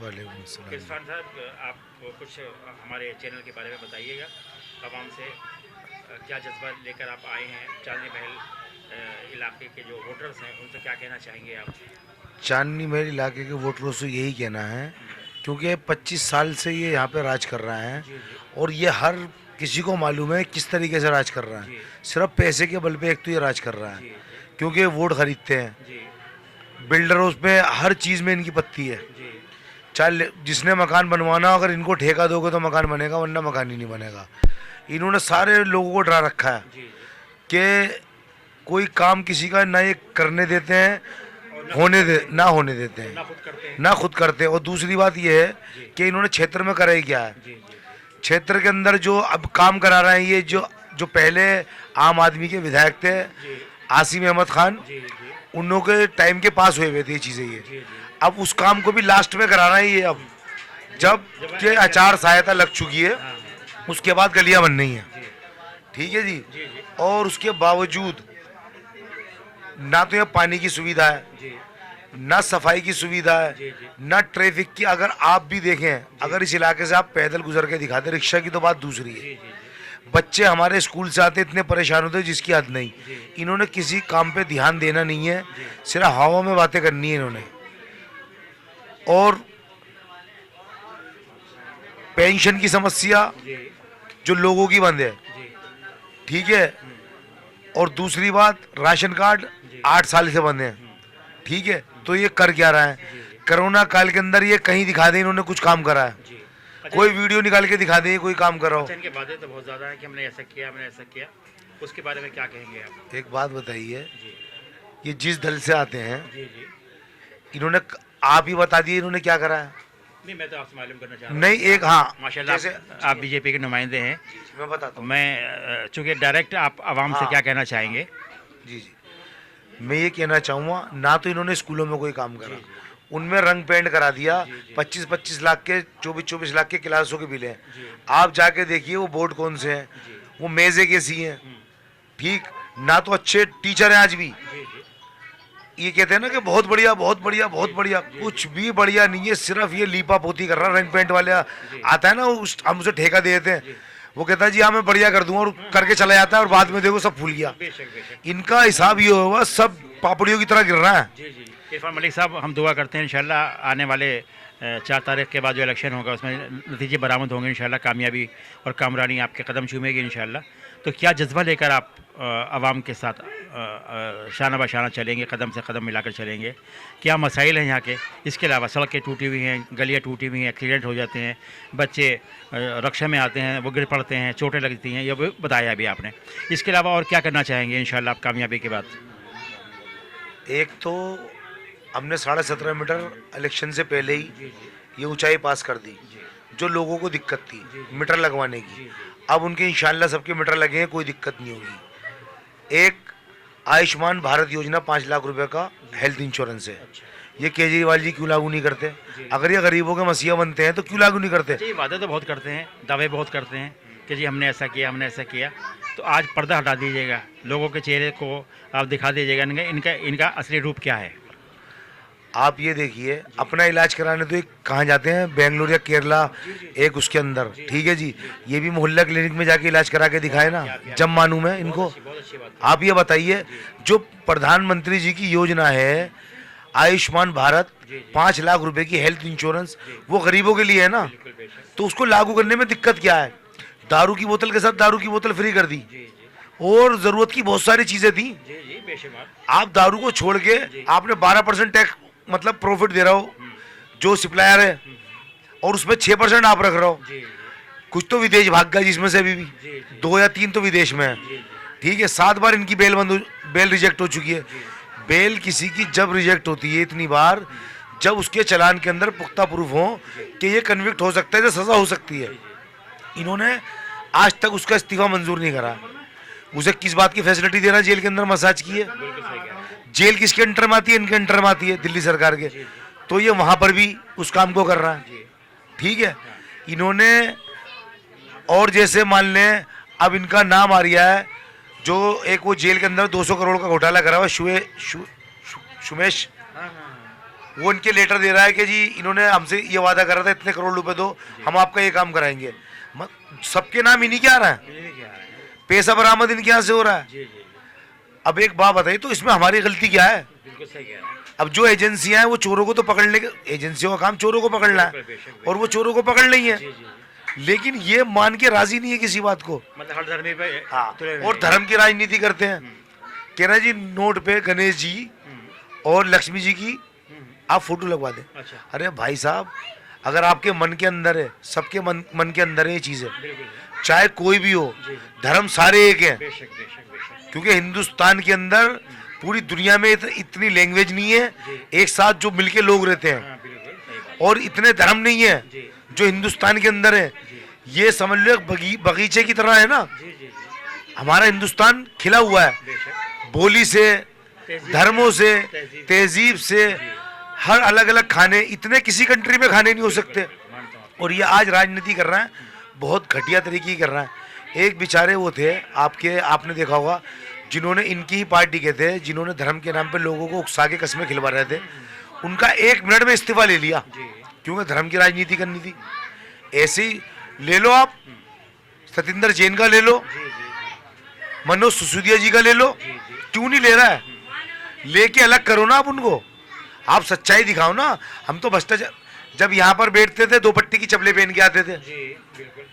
वालेकुम अस्सलाम। इरफान साहब, आप कुछ हमारे चैनल के बारे में बताइएगा। आवाम से क्या जज्बा लेकर आप आए हैं? चांदनी महल इलाके के जो वोटर्स हैं उनसे क्या कहना चाहेंगे आप? चांदनी महल इलाके के वोटरों से यही कहना है, क्योंकि 25 साल से ये यहाँ पे राज कर रहा है जी जी और ये हर किसी को मालूम है किस तरीके से राज कर रहा है। जी सिर्फ पैसे के बल पे एक तो ये राज कर रहा है, जी क्योंकि वोट खरीदते हैं जी बिल्डरों पे, हर चीज़ में इनकी पत्ती है। जी चाहे जिसने मकान बनवाना, अगर इनको ठेका दोगे तो मकान बनेगा, वरना मकान ही नहीं बनेगा। इन्होंने सारे लोगों को डरा रखा है जी कि कोई काम किसी का ना ये करने देते हैं, ना होने देते हैं, ना खुद करते हैं। ना खुद करते हैं। और दूसरी बात ये है जी कि इन्होंने क्षेत्र में करा ही क्या है। जी जी क्षेत्र के अंदर जो अब काम करा रहे हैं, ये जो जो पहले आम आदमी के विधायक थे जी आसिम अहमद खान, जी जी उन लोगों के टाइम के पास हुए थे ये चीज़ें। ये जी अब उस काम को भी लास्ट में करा रहे हैं ये, अब जब के आचार संहिता लग चुकी है, हाँ उसके बाद गलियां बन रही हैं। जी ठीक है जी। जी जी और उसके बावजूद ना तो यहाँ पानी की सुविधा है, जी ना सफाई की सुविधा है, जी जी ना ट्रैफिक की। अगर आप भी देखें, अगर इस इलाके से आप पैदल गुजर के दिखाते, रिक्शा की तो बात दूसरी है। जी जी बच्चे हमारे स्कूल से आते इतने परेशान होते हैं जिसकी हद नहीं। जी इन्होंने किसी काम पे ध्यान देना नहीं है, जी सिर्फ हवा में बातें करनी है इन्होंने। और पेंशन की समस्या जी जो लोगों की बंद है, जी ठीक है। और दूसरी बात, राशन कार्ड जी 8 साल से बंद है, ठीक है। तो ये कर क्या रहा है? कोरोना काल के अंदर ये कहीं दिखा दे इन्होंने कुछ काम करा है, जी कोई वीडियो निकाल के दिखा दे कोई काम करा हो। अच्छा, इनके वादे तो बहुत ज़्यादा है कि हमने ऐसा किया, हमने ऐसा किया। उसके बारे में क्या कहेंगे आप? एक बात बताइए, जी ये जिस दल से आते हैं, जी जी इन्होंने, आप ही बता दिए इन्होंने क्या करा है। नहीं, मैं तो आपसे मालूम करना चाह रहा हूँ। नहीं, एक, हाँ, माशाल्लाह, जैसे आप बीजेपी के नुमाइंदे हैं। मैं बताता हूँ। मैं चूँकि डायरेक्ट आप आवाम से हाँ। क्या कहना चाहेंगे? जी जी, मैं ये कहना चाहूँगा, ना तो इन्होंने स्कूलों में कोई काम करा, उनमें रंग पेंट करा दिया। 25-25 लाख के, 24-24 लाख के क्लासों के बिल हैं। जी आप जाके देखिए वो बोर्ड कौन से हैं, जी वो मेज़ें कैसी हैं, ठीक। ना तो अच्छे टीचर हैं आज भी। जी जी ये कहते हैं ना कि बहुत बढ़िया, बहुत बढ़िया, बहुत बढ़िया, कुछ भी बढ़िया नहीं है। सिर्फ ये लीपा पोती कर रहा है। रंग पेंट वाले आता है ना, हम उसे ठेका दे देते हैं, वो कहता है जी हाँ मैं बढ़िया कर दूंगा, और करके चला जाता है, और बाद में देखो सब फूल गया। बेशक बेशक। इनका हिसाब ये होगा, सब पापड़ियों की तरह गिर रहा है। जी जी इरफान मलिक साहब, हम दुआ करते हैं इंशाल्लाह आने वाले 4 तारीख के बाद जो इलेक्शन होगा उसमें नतीजे बरामद होंगे इंशाल्लाह, कामयाबी और कामरानी आपके कदम चूमेगी इंशाल्लाह। तो क्या जज्बा लेकर आप आवाम के साथ शाना बशाना चलेंगे, कदम से कदम मिलाकर चलेंगे? क्या मसाइल हैं यहाँ के? इसके अलावा सड़कें टूटी हुई हैं, गलियाँ टूटी हुई हैं, एक्सीडेंट हो जाते हैं, बच्चे रक्षा में आते हैं, वो गिर पड़ते हैं, चोटें लगती हैं, ये भी बताया अभी आपने। इसके अलावा और क्या करना चाहेंगे इंशाल्लाह आप कामयाबी के बाद? एक तो हमने 17.5 मीटर इलेक्शन से पहले ही जी ये ऊंचाई पास कर दी, जी जो लोगों को दिक्कत थी जी। मीटर लगवाने की। जी अब उनके इंशाल्लाह सबके मीटर लगे हैं, कोई दिक्कत नहीं होगी। एक आयुष्मान भारत योजना 5 लाख रुपए का हेल्थ इंश्योरेंस है, ये केजरीवाल जी क्यों लागू नहीं करते? अगर ये गरीबों के मसीहा बनते हैं तो क्यों लागू नहीं करते? अच्छा, ये वादे तो बहुत करते हैं, दावे बहुत करते हैं कि जी हमने ऐसा किया, हमने ऐसा किया। तो आज पर्दा हटा दीजिएगा, लोगों के चेहरे को आप दिखा दीजिएगा, इनका इनका इनका असली रूप क्या है? आप ये देखिए, अपना इलाज कराने तो एक कहाँ जाते हैं, बेंगलुरु या केरला, एक उसके अंदर, ठीक है जी। ये भी मोहल्ला क्लिनिक में जाके इलाज करा के दिखाए ना, जब मालूम है इनको। बहुत अच्छी बात आप ये बताइए, जो प्रधानमंत्री जी की योजना है आयुष्मान भारत, 5 लाख रुपए की हेल्थ इंश्योरेंस, वो गरीबों के लिए है ना, बिल्कुल बेशक। तो उसको लागू करने में दिक्कत क्या है? दारू की बोतल के साथ दारू की बोतल फ्री कर दी, जी जी और जरूरत की बहुत सारी चीजें थी। जी जी बेशुमार। आप दारू को छोड़ के आपने 12% टैक्स, मतलब प्रॉफिट दे रहा हो जो सप्लायर है, और उसमें 6% आप रख रहे हो। जी कुछ तो विदेश भाग गया जिसमें से अभी भी जी 2 या 3 तो विदेश में है, ठीक है। 7 बार इनकी बेल रिजेक्ट हो चुकी है। बेल किसी की जब रिजेक्ट होती है इतनी बार, जब उसके चालान के अंदर पुख्ता प्रूफ हो कि ये कन्विक्ट हो सकता है, तो सजा हो सकती है। इन्होंने आज तक उसका इस्तीफा मंजूर नहीं करा। उसे किस बात की फैसिलिटी देना जेल के अंदर मसाज की है? बिल्कुल सही कह रहे हैं। जेल किसके अंडर में आती है? इनके अंडर में आती है, दिल्ली सरकार के। तो ये वहां पर भी उस काम को कर रहा है, ठीक है। इन्होंने, और जैसे मान लें अब इनका नाम आ रहा है, जो एक वो जेल के अंदर 200 करोड़ का घोटाला करा हुआ, सुमेश वो इनके लेटर दे रहा है कि जी इन्होंने हमसे ये वादा करा था इतने करोड़ रुपए दो, हम आपका ये काम कराएंगे। सबके नाम इन्हीं के आ रहा है, पैसा बरामद इनके यहाँ से हो रहा है। अब एक बात बताइए, तो इसमें हमारी गलती क्या है? बिल्कुल सही कह रहे हैं। अब जो एजेंसियां हैं वो चोरों को तो पकड़ने के, एजेंसियों का काम चोरों को पकड़ना है और वो चोरों को पकड़ रही है, लेकिन ये मान के राजी नहीं है किसी बात को। मतलब हर धर्म पे हाँ, और धर्म की राजनीति करते हैं। कह रहे हैं जी नोट पे गणेश जी और लक्ष्मी जी की आप फोटो लगवा दें। अच्छा। अरे भाई साहब, अगर आपके मन के अंदर है, सबके मन के अंदर है ये चीज़ है, चाहे कोई भी हो, धर्म सारे एक हैं। बेशक बेशक बेशक। क्योंकि हिंदुस्तान के अंदर पूरी दुनिया में इतनी लैंग्वेज नहीं है एक साथ जो मिलके लोग रहते हैं, हाँ, बिल्कुल सही बात। और इतने धर्म नहीं है जो हिंदुस्तान के अंदर है। ये समझ लो एक बगीचे की तरह है ना, हमारा हिंदुस्तान खिला हुआ है, बेशक। बोली से, धर्मों से, तहजीब से, हर अलग अलग खाने इतने किसी कंट्री में खाने नहीं हो सकते। और ये आज राजनीति कर रहा है, बहुत घटिया तरीके की कर रहा है। एक बेचारे वो थे आपने देखा होगा, जिन्होंने इनकी ही पार्टी के थे, जिन्होंने धर्म के नाम पे लोगों को उकसा के कस्में खिलवा रहे थे, उनका 1 मिनट में इस्तीफा ले लिया क्योंकि धर्म की राजनीति करनी थी। ऐसे ही ले लो आप, सतिंदर जैन का ले लो, मनोज सिसोदिया जी का ले लो, क्यों नहीं ले रहा है? लेके अलग करो ना आप उनको, आप सच्चाई दिखाओ ना। हम तो भ्रष्टाचार, जब यहाँ पर बैठते थे 2 पट्टी की चप्पलें पहन के आते थे,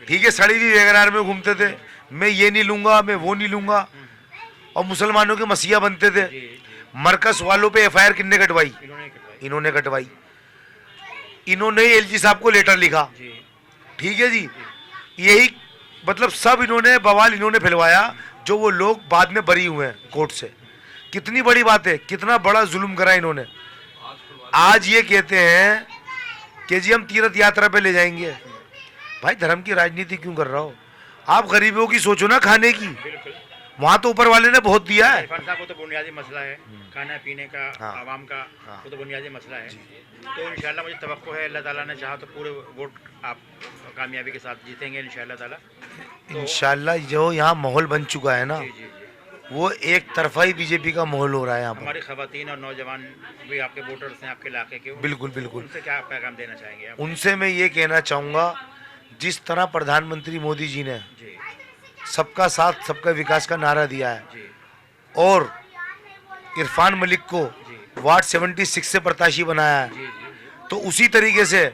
ठीक है, सड़ी हुई वैगनार में घूमते थे, मैं ये नहीं लूंगा, मैं वो नहीं लूंगा, और मुसलमानों के मसीहा बनते थे। मरकज वालों पे FIR किसने कटवाई? इन्होंने कटवाई। इन्होंने LG साहब को लेटर लिखा, ठीक है जी, यही मतलब सब इन्होंने बवाल इन्होंने फैलवाया, जो वो लोग बाद में बरी हुए हैं कोर्ट से। कितनी बड़ी बात है, कितना बड़ा जुल्म करा इन्होंने। आज ये कहते हैं कि जी हम तीर्थ यात्रा पे ले जाएंगे। भाई धर्म की राजनीति क्यों कर रहा हो? आप गरीबों की सोचो ना, खाने की। वहाँ तो ऊपर वाले ने बहुत दिया है। इरफान साहब, वो तो बुनियादी मसला है, खाना पीने का, हाँ। आवाम का, वो तो बुनियादी मसला है। तो इंशाल्लाह मुझे तवक्को है, अल्लाह ताला ने चाहा तो पूरे वोट आप कामयाबी के साथ जीतेंगे इंशाल्लाह ताला। इंशाल्लाह जो यहाँ माहौल बन चुका है ना, वो एक तरफा ही बीजेपी का माहौल हो रहा है यहाँ पर। हमारी खवातीन और नौजवान भी आपके वोटर्स हैं, आपके इलाके के। बिल्कुल बिल्कुल। उनसे क्या पैगाम देना चाहेंगे आप? उनसे मैं ये कहना चाहूँगा, जिस तरह प्रधानमंत्री मोदी जी ने सबका साथ सबका विकास का नारा दिया है और इरफान मलिक को वार्ड 76 से प्रत्याशी बनाया है, तो उसी तरीके से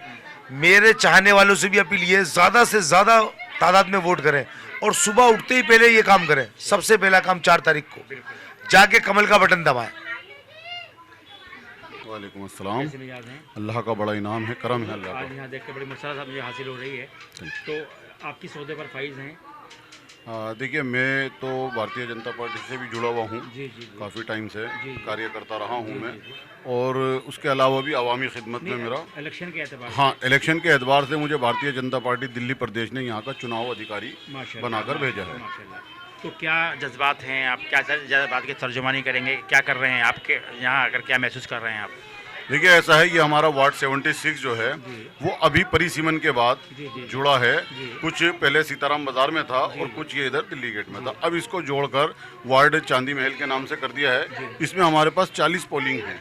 मेरे चाहने वालों से भी अपील ये, ज़्यादा से ज़्यादा तादाद में वोट करें और सुबह उठते ही पहले ये काम करें। सबसे पहला काम 4 तारीख को जाके कमल का बटन दबाएं। वालेकुम अस्सलाम। अल्लाह का बड़ा इनाम है, करम है अल्लाह आज यहाँ देख के बड़ी मसला साहब मुझे हासिल हो रही है, तो आपकी सौदे पर फाइज हैं? देखिए, मैं तो भारतीय जनता पार्टी से भी जुड़ा हुआ हूँ, काफ़ी टाइम से कार्य करता रहा हूँ मैं, और उसके अलावा भी अवामी खिदमत में मेरा इलेक्शन के एतबार, हाँ, इलेक्शन के एतबार से मुझे भारतीय जनता पार्टी दिल्ली प्रदेश ने यहाँ का चुनाव अधिकारी बनाकर भेजा है। तो क्या जज्बात हैं, आप क्या जज्बात की तर्जुमानी करेंगे, क्या कर रहे हैं आपके यहाँ आकर, क्या महसूस कर रहे हैं आप? देखिए, ऐसा है कि हमारा वार्ड 76 जो है वो अभी परिसीमन के बाद जुड़ा है। कुछ पहले सीताराम बाजार में था और कुछ ये इधर दिल्ली गेट में था। अब इसको जोड़कर वार्ड चांदी महल के नाम से कर दिया है। इसमें हमारे पास 40 पोलिंग है,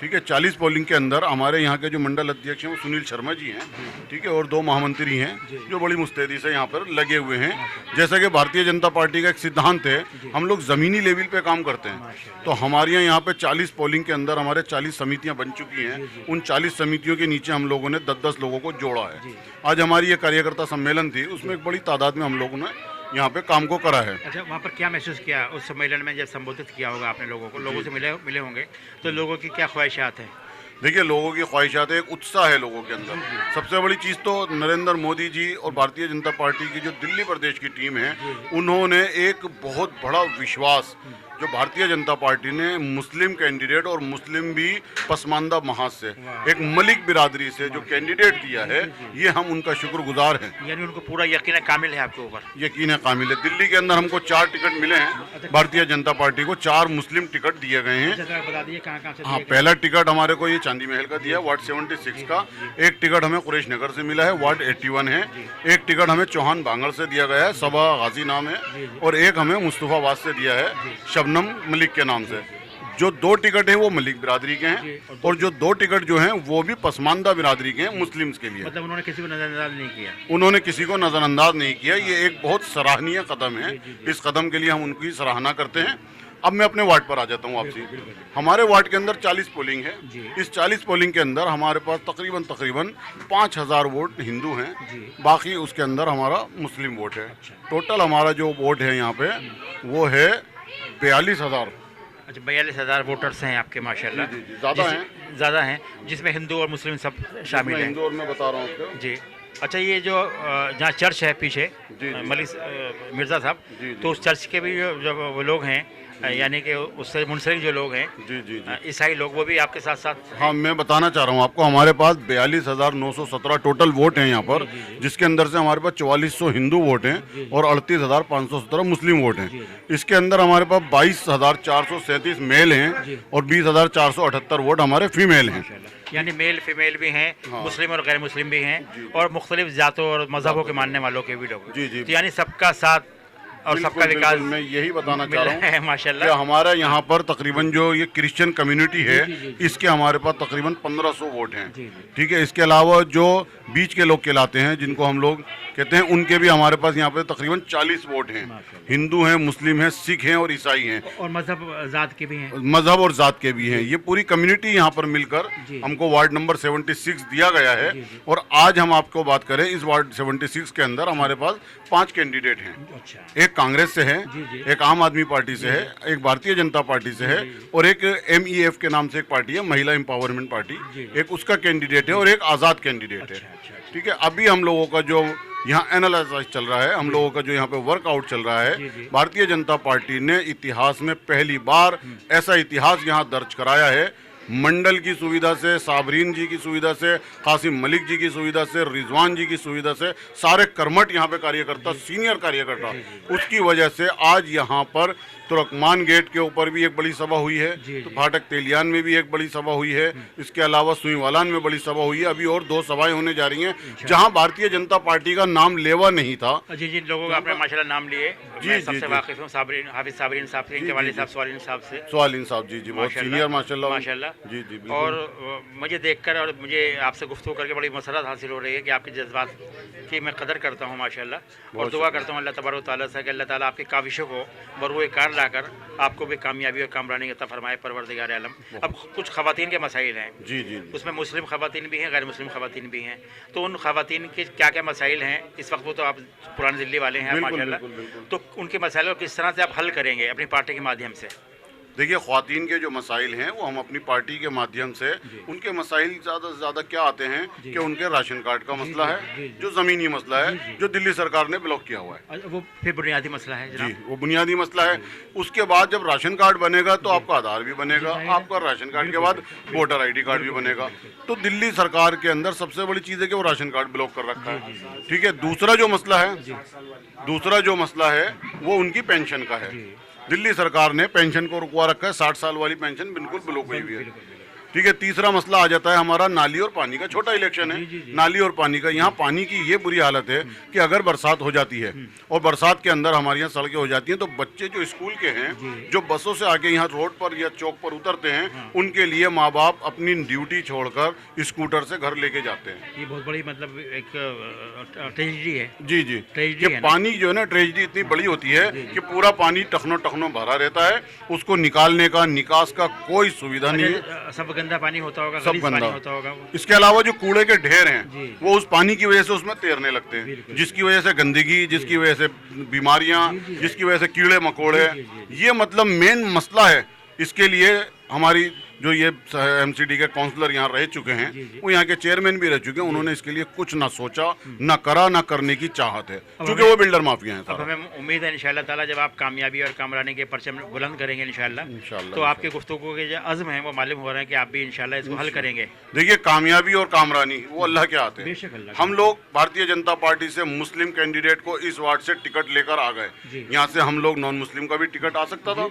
ठीक है। 40 पोलिंग के अंदर हमारे यहाँ के जो मंडल अध्यक्ष हैं वो सुनील शर्मा जी हैं, ठीक है, और 2 महामंत्री हैं जो बड़ी मुस्तैदी से यहाँ पर लगे हुए हैं। जैसा कि भारतीय जनता पार्टी का एक सिद्धांत है, हम लोग ज़मीनी लेवल पे काम करते हैं, तो हमारे यहाँ पे 40 पोलिंग के अंदर हमारे 40 समितियाँ बन चुकी हैं। उन 40 समितियों के नीचे हम लोगों ने 10-10 लोगों को जोड़ा है। आज हमारी ये कार्यकर्ता सम्मेलन थी, उसमें एक बड़ी तादाद में हम लोगों ने यहाँ पे काम को करा है। अच्छा, वहाँ पर क्या महसूस किया उस सम्मेलन में जब संबोधित किया होगा आपने लोगों को, लोगों से मिले होंगे, तो लोगों की क्या ख्वाहिशात हैं? देखिए, लोगों की ख्वाहिशात है, एक उत्साह है लोगों के अंदर। सबसे बड़ी चीज़ तो नरेंद्र मोदी जी और भारतीय जनता पार्टी की जो दिल्ली प्रदेश की टीम है, उन्होंने एक बहुत बड़ा विश्वास जो भारतीय जनता पार्टी ने मुस्लिम कैंडिडेट और मुस्लिम भी पसमानदा महाज से एक मलिक बिरादरी से जो कैंडिडेट दिया है, ये हम उनका शुक्रगुजार हैं। यानी उनको पूरा यकीन कामिल है आपके ऊपर? यकीन है कामिल है। दिल्ली के अंदर हमको 4 टिकट मिले हैं, भारतीय जनता पार्टी को 4 मुस्लिम टिकट दिए गए हैं। बता दीजिए कहाँ से? हाँ, पहला टिकट हमारे को ये चांदी महल का दिया है, वार्ड 76 का। एक टिकट हमें कुरैश नगर से मिला है, वार्ड 81 है। एक टिकट हमें चौहान बांगल से दिया गया है, सबा गाजी नाम है, और एक हमें मुस्तफाबाद से दिया है, शबनम मलिक के नाम से। जो 2 टिकट है वो मलिक बिरादरी के हैं और जो 2 टिकट जो हैं वो भी पसमानदा बिरादरी के हैं, मुस्लिम्स के लिए। मतलब उन्होंने किसी को नजरअंदाज नहीं किया। उन्होंने किसी को नज़रअंदाज नहीं किया। ये एक बहुत सराहनीय कदम है। इस कदम के लिए हम उनकी सराहना करते हैं। अब मैं अपने वार्ड पर आ जाता हूँ आपसे। हमारे वार्ड के अंदर 40 पोलिंग है। इस 40 पोलिंग के अंदर हमारे पास तकरीबन 5000 वोट हिंदू हैं, बाकी उसके अंदर हमारा मुस्लिम वोट है। टोटल हमारा जो वोट है यहाँ पे वो है 42,000। अच्छा, 42,000 वोटर्स हैं आपके माशाल्लाह। ज़्यादा हैं, ज़्यादा हैं, जिसमें हिंदू और मुस्लिम सब शामिल हैं। हिंदू और मैं बता रहा हूँ आपको। जी। अच्छा, ये जो जहाँ चर्च है पीछे मलिक मिर्ज़ा साहब, तो उस चर्च के भी जो वो लोग हैं, यानी कि उससे मुंसलिक जो लोग हैं, ईसाई लोग, वो भी आपके साथ साथ। हाँ, मैं बताना चाह रहा हूँ आपको, हमारे पास 42,917 टोटल वोट हैं यहाँ पर, जिसके अंदर से हमारे पास 4400 हिंदू वोट हैं और 38,517 मुस्लिम वोट हैं। इसके अंदर हमारे पास 22,437 मेल हैं और 20,478 वोट हमारे फीमेल हैं। यानी मेल फीमेल भी हैं, मुस्लिम और गैर मुस्लिम भी हैं, और मुख्तलिफ जातों और मजहबों के मानने वालों के भी लोग। तो यानी सबका साथ और सबका विकास। मैं यही बताना चाह रहा हूँ माशाल्लाह। कि हमारा यहाँ पर तकरीबन जो ये क्रिश्चियन कम्युनिटी है, इसके हमारे पास तकरीबन 1500 वोट हैं। ठीक है, इसके अलावा जो बीच के लोग कहलाते हैं, जिनको हम लोग कहते हैं, उनके भी हमारे पास यहाँ पे तकरीबन 40 वोट हैं। हिंदू हैं, मुस्लिम हैं, सिख हैं और ईसाई हैं, और मजहब जात के भी हैं। मजहब और जात के भी हैं। ये पूरी कम्युनिटी यहाँ पर मिलकर हमको वार्ड नंबर 76 दिया गया है। और आज हम आपको बात करें, इस वार्ड 76 के अंदर हमारे पास 5 कैंडिडेट हैं। एक कांग्रेस से है, एक आम आदमी पार्टी से है, एक भारतीय जनता पार्टी से है और एक MEF के नाम से एक पार्टी है, महिला एम्पावरमेंट पार्टी, एक उसका कैंडिडेट है और एक आज़ाद कैंडिडेट है। ठीक है, अभी हम लोगों का जो यहाँ एनालिसिस चल रहा है, हम लोगों का जो यहाँ पे वर्कआउट चल रहा है, भारतीय जनता पार्टी ने इतिहास में पहली बार ऐसा इतिहास यहाँ दर्ज कराया है। मंडल की सुविधा से, साबरीन जी की सुविधा से, कासिम मलिक जी की सुविधा से, रिजवान जी की सुविधा से, सारे कर्मठ यहाँ पे कार्यकर्ता, सीनियर कार्यकर्ता, उसकी वजह से आज यहाँ पर तुर्कमान गेट के ऊपर भी एक बड़ी सभा हुई है, तो फाटक तेलियान में भी एक बड़ी सभा हुई है, इसके अलावा सुईवालान में बड़ी सभा हुई है। अभी और 2 सभाएं होने जा रही हैं जहां भारतीय जनता पार्टी का नाम लेवा नहीं था। जी, जिन लोगों का आपने माशाल्लाह नाम लिए, मैं सबसे वाकिफ हूं, साबरीन, हाफिज साबरीन साहब से, इनके वालिद साहब स्वालिन साहब से। स्वालिन साहब जी बहुत सीनियर माशाल्लाह। जी जी, और मुझे देखकर और मुझे आपसे गुफ्तगू करके बड़ी मसरत हासिल हो रही है कि आपके जज्बात की मैं कदर करता हूँ माशाल्लाह, और दुआ करता हूँ अल्लाह तबारक तआला से कि अल्लाह ताला आपकी काविशों को बरूए कार लाकर आपको भी कामयाबी और कामरानी अता फरमाए परवरदिगार आलम। अब कुछ खवातीन के मसाइल हैं, जी, उसमें मुस्लिम खवातीन भी हैं, गैर मुस्लिम खवातीन भी हैं, तो उन खवातीन के क्या क्या मसाइल हैं इस वक्त? वो तो आप पुरानी दिल्ली वाले हैं माशाल्लाह, तो उनके मसाइल को किस तरह से आप हल करेंगे अपनी पार्टी के माध्यम से? देखिए, ख्वातीन के जो मसाइल हैं वो हम अपनी पार्टी के माध्यम से, उनके मसाइल ज़्यादा से ज़्यादा क्या आते हैं कि उनके राशन कार्ड का मसला है, जो ज़मीनी मसला है, जो दिल्ली सरकार ने ब्लॉक किया हुआ है, वो फिर बुनियादी मसला है जी, वो बुनियादी मसला है। उसके बाद जब राशन कार्ड बनेगा तो आपका आधार भी बनेगा, आपका राशन कार्ड के बाद वोटर ID कार्ड भी बनेगा। तो दिल्ली सरकार के अंदर सबसे बड़ी चीज़ है कि वो राशन कार्ड ब्लॉक कर रखा है। ठीक है, दूसरा जो मसला है वो उनकी पेंशन का है। दिल्ली सरकार ने पेंशन को रुकवा रखा है, 60 साल वाली पेंशन बिल्कुल ब्लॉक हुई हुई है। ठीक है, तीसरा मसला आ जाता है हमारा नाली और पानी का। छोटा इलेक्शन है, नाली और पानी का। यहाँ पानी की ये बुरी हालत है कि अगर बरसात हो जाती है और बरसात के अंदर हमारे यहाँ सड़कें हो जाती हैं, तो बच्चे जो स्कूल के हैं, जो बसों से आके यहाँ रोड पर या चौक पर उतरते हैं, उनके लिए माँ बाप अपनी ड्यूटी छोड़कर स्कूटर से घर लेके जाते हैं। ये बहुत बड़ी मतलब एक ट्रेजेडी है। जी जी, कि पानी जो है ना, ट्रेजेडी इतनी बड़ी होती है कि पूरा पानी टखनों भरा रहता है, उसको निकालने का, निकास का कोई सुविधा नहीं है, सब गंदा पानी होता होगा, सब गंदा होता होगा। इसके अलावा जो कूड़े के ढेर हैं वो उस पानी की वजह से उसमें तैरने लगते हैं, जिसकी वजह से गंदगी, जिसकी वजह से बीमारियां, जिसकी वजह से कीड़े मकोड़े, ये मतलब मेन मसला है। इसके लिए हमारी जो ये MCD के काउंसलर यहाँ रह चुके हैं, वो यहाँ के चेयरमैन भी रह चुके हैं, उन्होंने इसके लिए कुछ ना सोचा, ना करा, ना करने की चाहत है, क्योंकि वो बिल्डर माफिया हैं। अब हमें उम्मीद है इंशाल्लाह ताला जब आप कामयाबी और कामरानी के परचम बुलंद करेंगे इंशाल्लाह, तो आपके गुफ्तगू के जो अज़्म है वो मालूम हो रहे हैं कि आप भी इंशाल्लाह इसको हल करेंगे। देखिए, कामयाबी और कामरानी वो अल्लाह के हाथ है। हम लोग भारतीय जनता पार्टी से मुस्लिम कैंडिडेट को इस वार्ड से टिकट लेकर आ गए। यहाँ से हम लोग नॉन मुस्लिम का भी टिकट आ सकता था,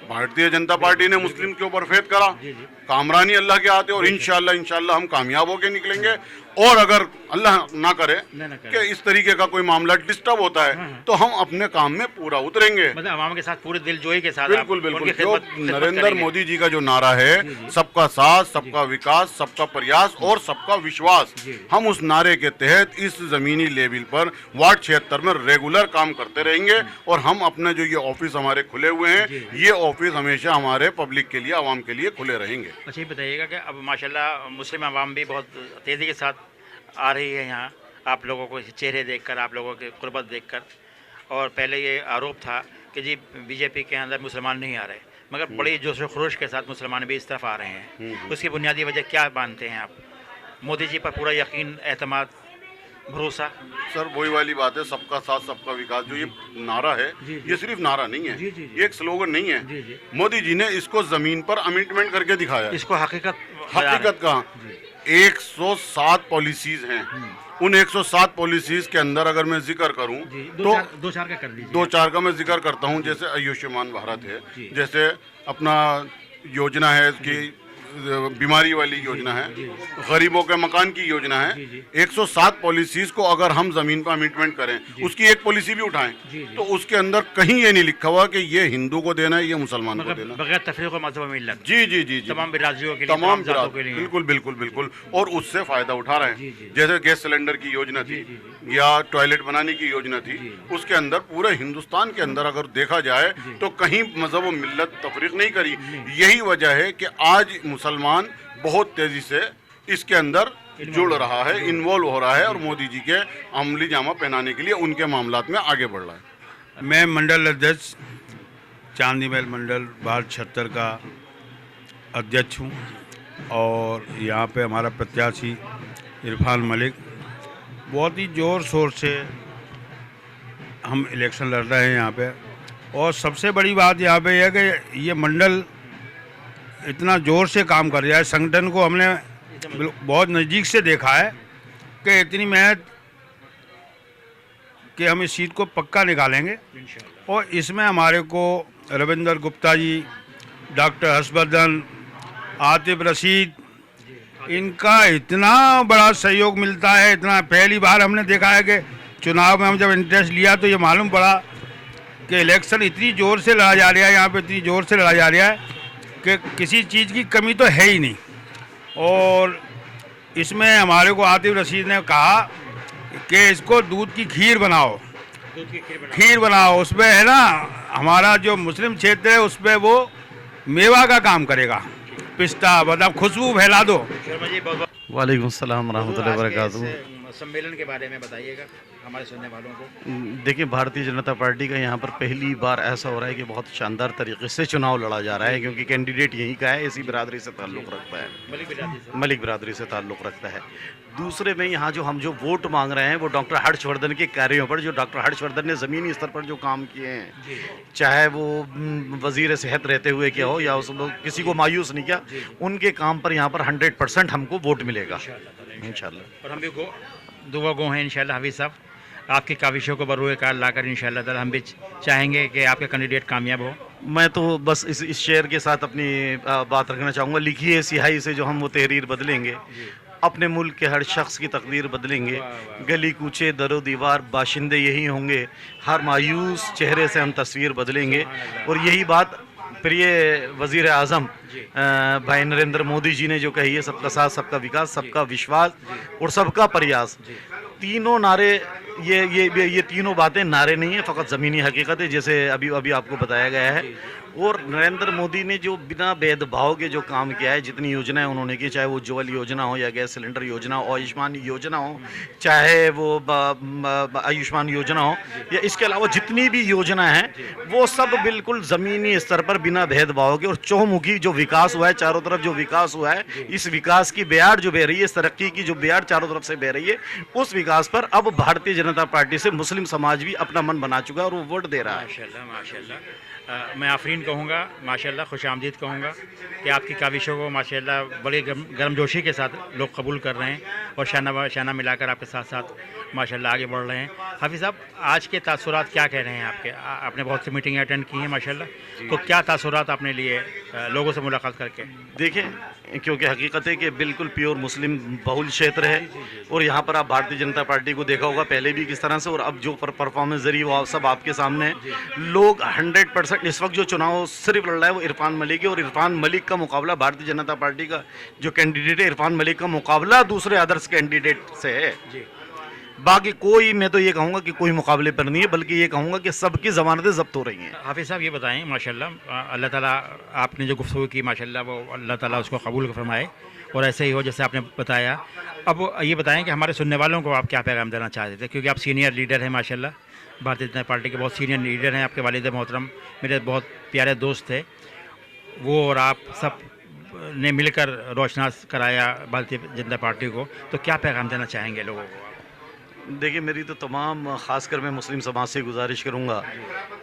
भारतीय जनता पार्टी ने मुस्लिम के ऊपर फेथ करा। कामरानी अल्लाह के हाथ है और इंशाल्लाह हम कामयाब होकर निकलेंगे। और अगर अल्लाह ना करे ना करे। कि इस तरीके का कोई मामला डिस्टर्ब होता है तो हम अपने काम में पूरा उतरेंगे। मतलब आवाम के साथ पूरे दिलजोई के साथ बिल्कुल आप बिल्कुल, उनकी जो खिदमत नरेंद्र करेंगे। मोदी जी का जो नारा है, सबका साथ, सबका विकास, सबका प्रयास और सबका विश्वास, हम उस नारे के तहत इस जमीनी लेवल पर वार्ड 76 में रेगुलर काम करते रहेंगे। और हम अपने जो ये ऑफिस हमारे खुले हुए हैं, ये ऑफिस हमेशा हमारे पब्लिक के लिए, आवाम के लिए खुले रहेंगे। अच्छा, ये बताइएगा कि अब माशाल्लाह मुस्लिम आवाम भी बहुत तेज़ी के साथ आ रही है यहाँ, आप लोगों को चेहरे देखकर, आप लोगों के कुर्बत देखकर। और पहले ये आरोप था कि जी बीजेपी के अंदर मुसलमान नहीं आ रहे, मगर बड़ी जोश व खरोश के साथ मुसलमान भी इस तरफ आ रहे हैं। उसकी बुनियादी वजह क्या मानते हैं आप? मोदी जी पर पूरा यकीन, एतमाद, भरोसा? सर वही वाली बात है, सबका साथ सबका विकास। जो ये नारा है, ये सिर्फ नारा नहीं है, ये एक स्लोगन नहीं है। मोदी जी ने इसको जमीन पर अमेंडमेंट करके दिखाया। इसको हकीकत हकीकत कहाँ? 107 पॉलिसीज हैं। उन 107 पॉलिसीज के अंदर अगर मैं जिक्र करूं तो दो चार का कर लीजिए। 2-4 का मैं जिक्र करता हूं। जैसे आयुष्मान भारत है, जैसे अपना योजना है कि बीमारी वाली योजना है, गरीबों के मकान की योजना है। 107 पॉलिसीज को अगर हम जमीन पर अमेंडमेंट करें, उसकी एक पॉलिसी भी उठाएं, तो उसके अंदर कहीं ये नहीं लिखा हुआ कि ये हिंदू को देना है, ये मुसलमान को देना है। बगैर तफरीक और मजहब मिल्लत, जी जी जी जी, तमाम बिरादरियों के लिए, तमाम जातों के लिए। बिल्कुल बिल्कुल बिल्कुल, और उससे फायदा उठा रहे हैं। जैसे गैस सिलेंडर की योजना थी या टॉयलेट बनाने की योजना थी, उसके अंदर पूरे हिंदुस्तान के अंदर अगर देखा जाए तो कहीं मजहब और मिल्लत तफरीक नहीं करी। यही वजह है कि आज मुसलमान बहुत तेजी से इसके अंदर जुड़ रहा है, इन्वॉल्व हो रहा है और मोदी जी के अमली जामा पहनाने के लिए उनके मामलात में आगे बढ़ रहा है। मैं मंडल अध्यक्ष चांदी महल मंडल वार्ड 76 का अध्यक्ष हूँ और यहाँ पे हमारा प्रत्याशी इरफान मलिक बहुत ही ज़ोर शोर से हम इलेक्शन लड़ रहे हैं यहाँ पे। और सबसे बड़ी बात यहाँ पे है कि ये मंडल इतना ज़ोर से काम कर रहा है, संगठन को हमने बहुत नज़दीक से देखा है कि इतनी मेहनत कि हम इस सीट को पक्का निकालेंगे। और इसमें हमारे को रविंदर गुप्ता जी, डॉक्टर हर्षवर्धन, आतिफ रशीद, इनका इतना बड़ा सहयोग मिलता है। इतना पहली बार हमने देखा है कि चुनाव में हम जब इंटरेस्ट लिया तो ये मालूम पड़ा कि इलेक्शन इतनी ज़ोर से लड़ा जा रहा है, यहाँ पे इतनी ज़ोर से लड़ा जा रहा है कि किसी चीज़ की कमी तो है ही नहीं। और इसमें हमारे को आतिफ रशीद ने कहा कि इसको दूध की खीर बनाओ, खीर बनाओ। उसमें है ना, हमारा जो मुस्लिम क्षेत्र है उस पर वो मेवा का काम करेगा, पिस्ता, मतलब खुशबू फैला दो। शर्मा जी बहुत वालेकुम सलाम रहमतुल्लाहि व बरकातुहू। सम्मेलन के बारे में बताइएगा हमारे सुनने वालों को। देखिए, भारतीय जनता पार्टी का यहाँ पर पहली बार ऐसा हो रहा है कि बहुत शानदार तरीके से चुनाव लड़ा जा रहा है, क्योंकि कैंडिडेट यहीं का है, इसी बिरादरी से ताल्लुक़ रखता है, मलिक बिरादरी से ताल्लुक़ रखता है। दूसरे में यहाँ जो हम जो वोट मांग रहे हैं वो डॉक्टर हर्षवर्धन के कार्यों पर, जो डॉक्टर हर्षवर्धन ने ज़मीनी स्तर पर जो काम किए हैं, चाहे वो वज़ीर सेहत रहते हुए क्या हो या उस किसी को मायूस नहीं किया, उनके काम पर यहाँ पर 100% हमको वोट मिलेगा इंशाल्लाह। और हम भी दुआ गो हैं इंशाल्लाह। हाफिज़ साहब, आपकी काविशों को बरूए कार लाकर इंशाल्लाह ताला हम भी चाहेंगे कि आपका कैंडिडेट कामयाब हो। मैं तो बस इस शेर के साथ अपनी बात रखना चाहूँगा। लिखी है सिहाई से जो हम वो तहरीर बदलेंगे, अपने मुल्क के हर शख्स की तकदीर बदलेंगे। गली कूचे दरो दीवार बाशिंदे यही होंगे, हर मायूस चेहरे से हम तस्वीर बदलेंगे। और यही बात प्रिय वज़ीर आज़म भाई नरेंद्र मोदी जी ने जो कही है, सबका साथ सबका विकास, सबका विश्वास और सबका प्रयास, तीनों नारे, ये तीनों बातें नारे नहीं है, फ़कत ज़मीनी हकीकत है, जैसे अभी आपको बताया गया है। और नरेंद्र मोदी ने जो बिना भेदभाव के जो काम किया है, जितनी योजनाएं उन्होंने की, चाहे वो उज्ज्वल योजना हो या गैस सिलेंडर योजना हो, आयुष्मान योजना हो, चाहे वो आयुष्मान योजना हो, या इसके अलावा जितनी भी योजना है वो सब बिल्कुल ज़मीनी स्तर पर बिना भेदभाव के और चौमुखी जो विकास हुआ है, चारों तरफ जो विकास हुआ है, इस विकास की बेआड़ जो बह रही है, इस तरक्की की जो बेआड़ चारों तरफ से बह रही है, उस विकास पर अब भारतीय जनता पार्टी से मुस्लिम समाज भी अपना मन बना चुका है और वो वोट दे रहा है। माशाल्लाह माशाल्लाह। मैं आफरीन कहूँगा, माशाल्लाह खुश आमदीद कहूँगा कि आपकी काविशों को माशाल्लाह बड़े गर्मजोशी के साथ लोग कबूल कर रहे हैं और शाना मिलाकर आपके साथ साथ माशाल्लाह आगे बढ़ रहे हैं। हाफिज़ साहब, आज के तासुरात क्या कह रहे हैं आपके? आपने बहुत सी मीटिंगें अटेंड की हैं माशाल्लाह, तो क्या तासुरात आपने लिए लोगों से मुलाकात करके? देखिए, क्योंकि हकीकत है कि बिल्कुल प्योर मुस्लिम बहुल क्षेत्र है और यहाँ पर आप भारतीय जनता पार्टी को देखा होगा पहले भी किस तरह से, और अब जो परफॉर्मेंस जरिए वो सब आपके सामने है। लोग 100% इस वक्त जो चुनाव सिर्फ लड़ रहा है वो इरफान मलिक है, और इरफान मलिक का मुकाबला भारतीय जनता पार्टी का जो कैंडिडेट है, इरफान मलिक का मुकाबला दूसरे अदर्स कैंडिडेट से है। बाकी कोई, मैं तो ये कहूँगा कि कोई मुकाबले पर नहीं है, बल्कि ये कहूँगा कि सबकी ज़मानतें जब्त हो रही हैं। हाफिज़ साहब, ये बताएं माशाल्लाह अल्लाह ताला आपने जो गुफ्तगू की माशाल्लाह वो अल्लाह ताला उसको कबूल फरमाए और ऐसे ही हो जैसे आपने बताया। अब ये बताएं कि हमारे सुनने वालों को आप क्या पैगाम देना चाहते थे, क्योंकि आप सीनियर लीडर हैं माशाल्लाह, भारतीय जनता पार्टी के बहुत सीनियर लीडर हैं। आपके वालिद मोहतरम मेरे बहुत प्यारे दोस्त थे, वो और आप सब ने मिलकर रोशनास कराया भारतीय जनता पार्टी को, तो क्या पैगाम देना चाहेंगे लोगों को? देखिए, मेरी तो तमाम ख़ासकर मैं मुस्लिम समाज से गुजारिश करूंगा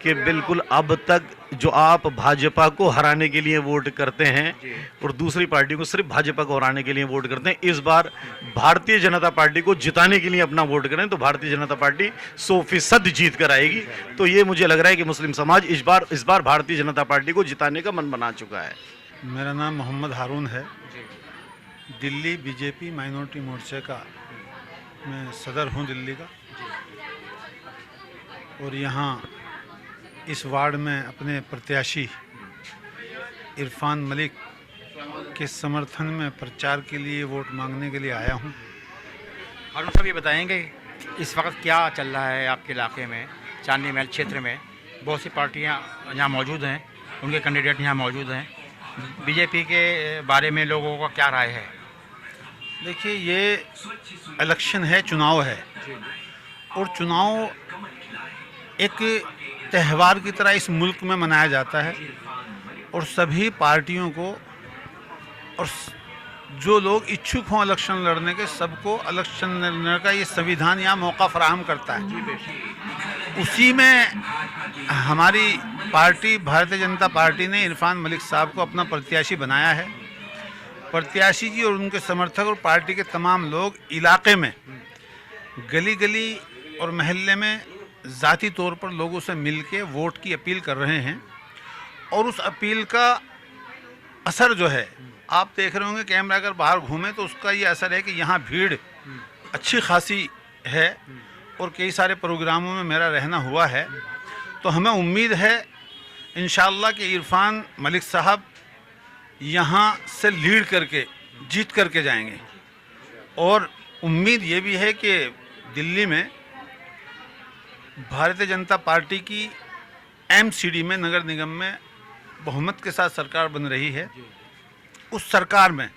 कि बिल्कुल अब तक जो आप भाजपा को हराने के लिए वोट करते हैं और दूसरी पार्टी को सिर्फ भाजपा को हराने के लिए वोट करते हैं, इस बार भारतीय जनता पार्टी को जिताने के लिए अपना वोट करें तो भारतीय जनता पार्टी 100% जीत कर आएगी। तो ये मुझे लग रहा है कि मुस्लिम समाज इस बार भारतीय जनता पार्टी को जिताने का मन बना चुका है। मेरा नाम मोहम्मद हारून है, दिल्ली बीजेपी माइनॉरिटी मोर्चे का मैं सदर हूं दिल्ली का, और यहाँ इस वार्ड में अपने प्रत्याशी इरफान मलिक के समर्थन में प्रचार के लिए वोट मांगने के लिए आया हूं। हारून साहब, ये बताएंगे इस वक्त क्या चल रहा है आपके इलाके में, चांदनी महल क्षेत्र में? बहुत सी पार्टियाँ यहाँ मौजूद हैं, उनके कैंडिडेट यहाँ मौजूद हैं, बीजेपी के बारे में लोगों का क्या राय है? देखिए, ये इलेक्शन है, चुनाव है, और चुनाव एक त्यौहार की तरह इस मुल्क में मनाया जाता है, और सभी पार्टियों को और जो लोग इच्छुक हों इलेक्शन लड़ने के, सबको इलेक्शन लड़ने का ये संविधान यहाँ मौका फराहम करता है। उसी में हमारी पार्टी भारतीय जनता पार्टी ने इरफान मलिक साहब को अपना प्रत्याशी बनाया है। प्रत्याशी जी और उनके समर्थक और पार्टी के तमाम लोग इलाके में गली गली और महल्ले में ज़ाती तौर पर लोगों से मिलके वोट की अपील कर रहे हैं, और उस अपील का असर जो है आप देख रहे होंगे, कैमरा अगर बाहर घूमे तो उसका ये असर है कि यहाँ भीड़ अच्छी खासी है, और कई सारे प्रोग्रामों में मेरा रहना हुआ है। तो हमें उम्मीद है इंशाअल्लाह कि इरफान मलिक साहब यहाँ से लीड करके जीत करके जाएंगे, और उम्मीद ये भी है कि दिल्ली में भारतीय जनता पार्टी की एमसीडी में, नगर निगम में बहुमत के साथ सरकार बन रही है। उस सरकार में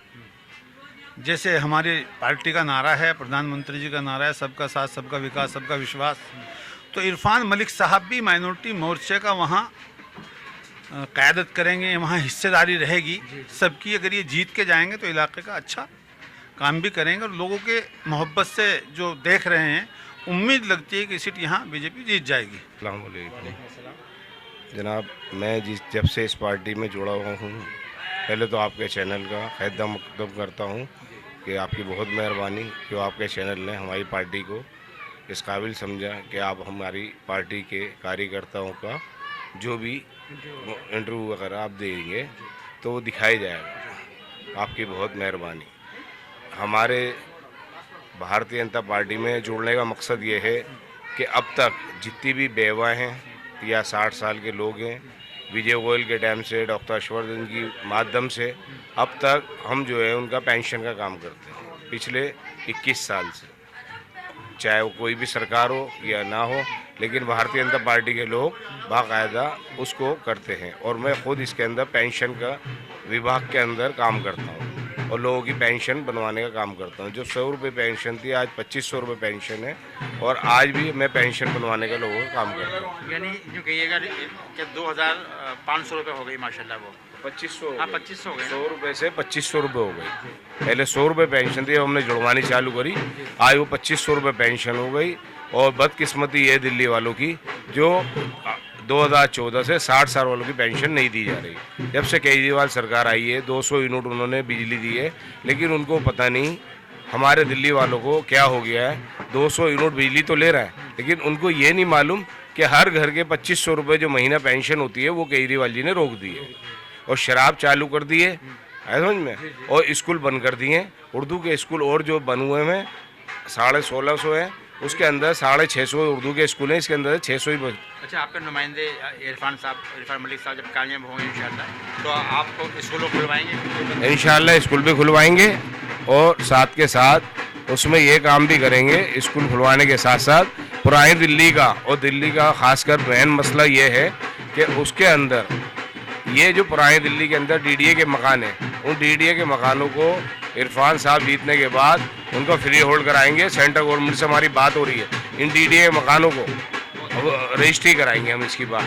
जैसे हमारी पार्टी का नारा है, प्रधानमंत्री जी का नारा है, सबका साथ सबका विकास सबका विश्वास, तो इरफान मलिक साहब भी माइनॉरिटी मोर्चे का वहाँ क़यादत करेंगे, वहाँ हिस्सेदारी रहेगी सबकी। अगर ये जीत के जाएंगे तो इलाके का अच्छा काम भी करेंगे, और लोगों के मोहब्बत से जो देख रहे हैं, उम्मीद लगती है कि सीट यहाँ बीजेपी जीत जाएगी। अस्सलाम वालेकुम जनाब, मैं जब से इस पार्टी में जुड़ा हुआ हूँ, पहले तो आपके चैनल का खैर मकदम करता हूँ कि आपकी बहुत मेहरबानी कि आपके चैनल ने हमारी पार्टी को इस काबिल समझा कि आप हमारी पार्टी के कार्यकर्ताओं का जो भी इंटरव्यू वगैरह आप देंगे तो वो दिखाई जाएगा। आपकी बहुत मेहरबानी। हमारे भारतीय जनता पार्टी में जुड़ने का मकसद ये है कि अब तक जितनी भी बेवा हैं या 60 साल के लोग हैं, विजय गोयल के टाइम से, डॉक्टर हर्षवर्धन की माध्यम से अब तक हम जो है उनका पेंशन का काम करते हैं पिछले 21 साल से, चाहे वो कोई भी सरकार हो या ना हो, लेकिन भारतीय जनता पार्टी के लोग बाकायदा उसको करते हैं। और मैं ख़ुद इसके अंदर पेंशन का विभाग के अंदर काम करता हूँ और लोगों की पेंशन बनवाने का काम करता हूँ। जो 100 रुपये पेंशन थी आज 2500 रुपये पेंशन है, और आज भी मैं पेंशन बनवाने का लोगों का काम करता हूँ। यानी जो कहिएगा कि 2500 रुपये हो गई माशाल्लाह, वो 2500 हाँ 2500 हो गए। 100 रुपये से 2500 रुपये हो गई। पहले 100 रुपये पेंशन थी, हमने जुड़वानी चालू करी, आज वो 2500 रुपये पेंशन हो गई। और बदकिस्मती है दिल्ली वालों की, जो 2014 से 60 साल वालों की पेंशन नहीं दी जा रही। जब से केजरीवाल सरकार आई है 200 यूनिट उन्होंने बिजली दी है, लेकिन उनको पता नहीं हमारे दिल्ली वालों को क्या हो गया है। 200 यूनिट बिजली तो ले रहा है, लेकिन उनको ये नहीं मालूम कि हर घर के 2500 रुपये जो महीना पेंशन होती है वो केजरीवाल जी ने रोक दी है। और शराब चालू कर दी है समझ में, और स्कूल बंद कर दिए। उर्दू के स्कूल और जो बन हुए हैं 1650 हैं, उसके अंदर 650 उर्दू के स्कूल हैं, इसके अंदर 600 ही अच्छा, आपके नुमाइंदे इरफान मलिक साहब जब कामयाब होंगे इंशाल्लाह, तो आपको स्कूलों खुलवाएंगे? इंशाल्लाह स्कूल भी खुलवाएंगे और साथ के साथ उसमें ये काम भी करेंगे। स्कूल खुलवाने के साथ साथ पुरानी दिल्ली का और दिल्ली का खासकर मेन मसला ये है कि उसके अंदर ये जो पुरानी दिल्ली के अंदर डीडीए के मकान हैं, उन डीडीए के मकानों को इरफान साहब जीतने के बाद उनको फ्री होल्ड कराएंगे। सेंट्रल गवर्नमेंट से हमारी बात हो रही है, इन डीडीए के मकानों को रजिस्ट्री कराएंगे हम इसकी बात।